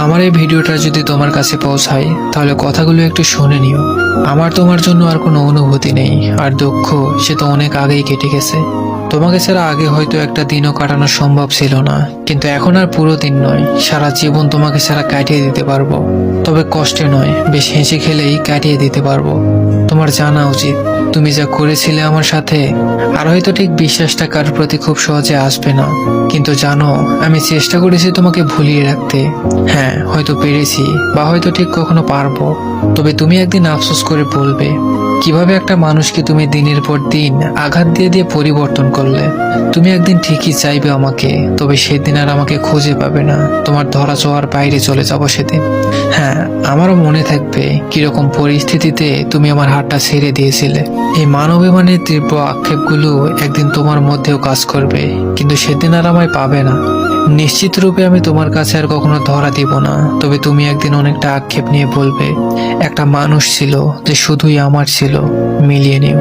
আমার এই ভিডিওটা যদি তোমার কাছে পৌঁছায় তাহলে কথাগুলো একটু শুনে নিও। আমার তোমার জন্য আর কোনো অনুভূতি নেই, আর দুঃখ সে তো অনেক আগেই কেটে গেছে। তোমাকে ছাড়া আগে হয়তো একটা দিনও কাটানো সম্ভব ছিল না, কিন্তু এখন আর পুরো দিন নয়, সারা জীবন তোমাকে ছাড়া কাটিয়ে দিতে পারবো। তবে কষ্টে নয়, বেশ হেসে খেলেই কাটিয়ে দিতে পারবো। তোমার জানা উচিত তুমি যা করেছিলে আমার সাথে, আর হয়তো ঠিক বিশ্বাসটা কার প্রতি খুব সহজে আসবে না, কিন্তু জানো আমি চেষ্টা করেছি তোমাকে ভুলিয়ে রাখতে। হ্যাঁ, হয়তো পেরেছি, বা হয়তো ঠিক কখনো পারবো। তবে তুমি একদিন আফসোস করে বলবে কিভাবে একটা মানুষকে তুমি দিনের পর দিন আঘাত দিয়ে দিয়ে পরিবর্তন করলে। তুমি একদিন ঠিকই চাইবে আমাকে, তবে সেদিন আর আমাকে খুঁজে পাবে না। তোমার ধরা ছোঁয়ার বাইরে চলে যাবো সেদিন। হ্যাঁ, আমারও মনে থাকবে কিরকম পরিস্থিতিতে তুমি আমার হাতটা ছেড়ে দিয়েছিলে। এই মানবিমানের তীব্র আক্ষেপগুলো একদিন তোমার মধ্যেও কাজ করবে, কিন্তু সেদিন আর আমায় পাবে না। নিশ্চিত রূপে আমি তোমার কাছে আর কখনো ধরা দিব না, তবে তুমি একদিন অনেকটা আক্ষেপ নিয়ে বলবে একটা মানুষ ছিল যে শুধুই আমার ছিল, মিলিয়ে নিও।